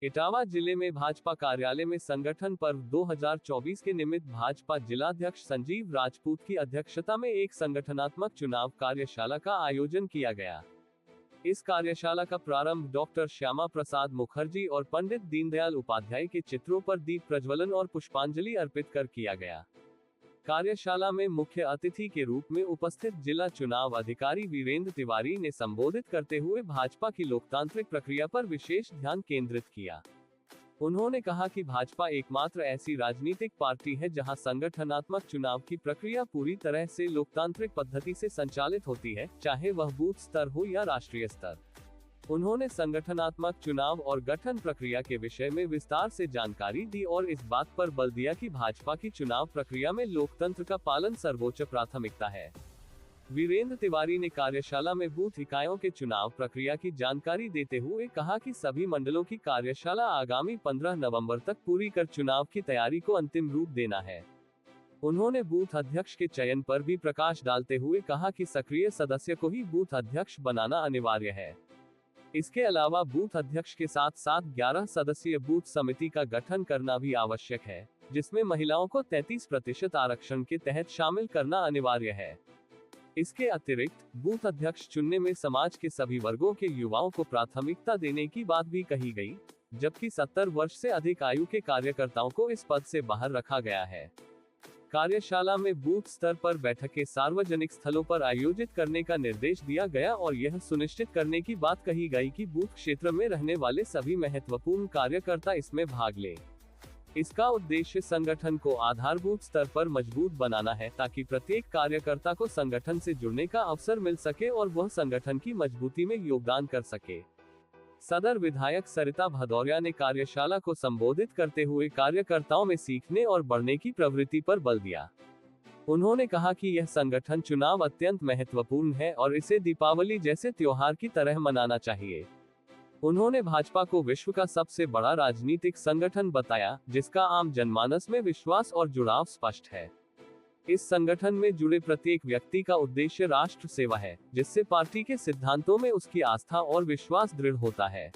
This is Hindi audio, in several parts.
इटावा जिले में भाजपा कार्यालय में संगठन पर्व 2024 के निमित्त भाजपा जिलाध्यक्ष संजीव राजपूत की अध्यक्षता में एक संगठनात्मक चुनाव कार्यशाला का आयोजन किया गया। इस कार्यशाला का प्रारंभ डॉक्टर श्यामा प्रसाद मुखर्जी और पंडित दीनदयाल उपाध्याय के चित्रों पर दीप प्रज्वलन और पुष्पांजलि अर्पित कर किया गया। कार्यशाला में मुख्य अतिथि के रूप में उपस्थित जिला चुनाव अधिकारी वीरेंद्र तिवारी ने संबोधित करते हुए भाजपा की लोकतांत्रिक प्रक्रिया पर विशेष ध्यान केंद्रित किया। उन्होंने कहा कि भाजपा एकमात्र ऐसी राजनीतिक पार्टी है जहां संगठनात्मक चुनाव की प्रक्रिया पूरी तरह से लोकतांत्रिक पद्धति से संचालित होती है, चाहे वह बूथ स्तर हो या राष्ट्रीय स्तर। उन्होंने संगठनात्मक चुनाव और गठन प्रक्रिया के विषय में विस्तार से जानकारी दी और इस बात पर बल दिया कि भाजपा की चुनाव प्रक्रिया में लोकतंत्र का पालन सर्वोच्च प्राथमिकता है। वीरेंद्र तिवारी ने कार्यशाला में बूथ इकाइयों के चुनाव प्रक्रिया की जानकारी देते हुए कहा कि सभी मंडलों की कार्यशाला आगामी 15 नवंबर तक पूरी कर चुनाव की तैयारी को अंतिम रूप देना है। उन्होंने बूथ अध्यक्ष के चयन पर भी प्रकाश डालते हुए कहा कि सक्रिय सदस्य को ही बूथ अध्यक्ष बनाना अनिवार्य है। इसके अलावा बूथ अध्यक्ष के साथ साथ 11 सदस्यीय बूथ समिति का गठन करना भी आवश्यक है, जिसमें महिलाओं को 33% आरक्षण के तहत शामिल करना अनिवार्य है। इसके अतिरिक्त बूथ अध्यक्ष चुनने में समाज के सभी वर्गों के युवाओं को प्राथमिकता देने की बात भी कही गई, जबकि 70 वर्ष से अधिक आयु के कार्यकर्ताओं को इस पद से बाहर रखा गया है। कार्यशाला में बूथ स्तर पर बैठकें सार्वजनिक स्थलों पर आयोजित करने का निर्देश दिया गया और यह सुनिश्चित करने की बात कही गई कि बूथ क्षेत्र में रहने वाले सभी महत्वपूर्ण कार्यकर्ता इसमें भाग लें। इसका उद्देश्य संगठन को आधारभूत स्तर पर मजबूत बनाना है, ताकि प्रत्येक कार्यकर्ता को संगठन से जुड़ने का अवसर मिल सके और वह संगठन की मजबूती में योगदान कर सके। सदर विधायक सरिता भदौरिया ने कार्यशाला को संबोधित करते हुए कार्यकर्ताओं में सीखने और बढ़ने की प्रवृत्ति पर बल दिया। उन्होंने कहा कि यह संगठन चुनाव अत्यंत महत्वपूर्ण है और इसे दीपावली जैसे त्योहार की तरह मनाना चाहिए। उन्होंने भाजपा को विश्व का सबसे बड़ा राजनीतिक संगठन बताया, जिसका आम जनमानस में विश्वास और जुड़ाव स्पष्ट है। इस संगठन में जुड़े प्रत्येक व्यक्ति का उद्देश्य राष्ट्र सेवा है, जिससे पार्टी के सिद्धांतों में उसकी आस्था और विश्वास दृढ़ होता है।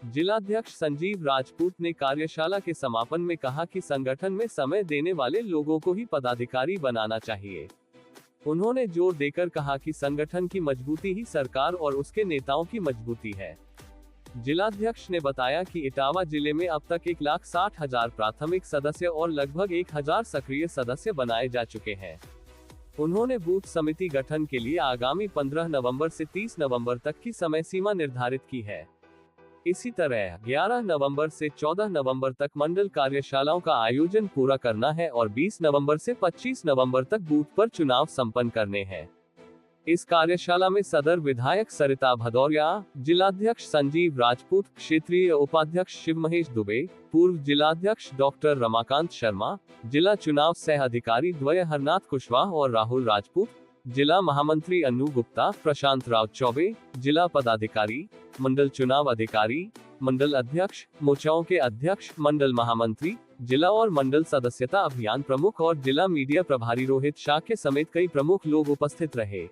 जिलाध्यक्ष संजीव राजपूत ने कार्यशाला के समापन में कहा कि संगठन में समय देने वाले लोगों को ही पदाधिकारी बनाना चाहिए। उन्होंने जोर देकर कहा कि संगठन की मजबूती ही सरकार और उसके नेताओं की मजबूती है। जिलाध्यक्ष ने बताया कि इटावा जिले में अब तक 1,60,000 प्राथमिक सदस्य और लगभग 1,000 सक्रिय सदस्य बनाए जा चुके हैं। उन्होंने बूथ समिति गठन के लिए आगामी 15 नवंबर से 30 नवंबर तक की समय सीमा निर्धारित की है। इसी तरह 11 नवंबर से 14 नवंबर तक मंडल कार्यशालाओं का आयोजन पूरा करना है और 20 नवंबर से 25 नवंबर तक बूथ पर चुनाव संपन्न करने हैं। इस कार्यशाला में सदर विधायक सरिता भदौरिया, जिलाध्यक्ष संजीव राजपूत, क्षेत्रीय उपाध्यक्ष शिव महेश दुबे, पूर्व जिलाध्यक्ष डॉक्टर रमाकांत शर्मा, जिला चुनाव सह अधिकारी द्वय हरनाथ कुशवाहा और राहुल राजपूत, जिला महामंत्री अनु गुप्ता, प्रशांत राव चौबे, जिला पदाधिकारी, मंडल चुनाव अधिकारी, मंडल अध्यक्ष, मोर्चाओं के अध्यक्ष, मंडल महामंत्री, जिला और मंडल सदस्यता अभियान प्रमुख और जिला मीडिया प्रभारी रोहित शाक्य समेत कई प्रमुख लोग उपस्थित रहे।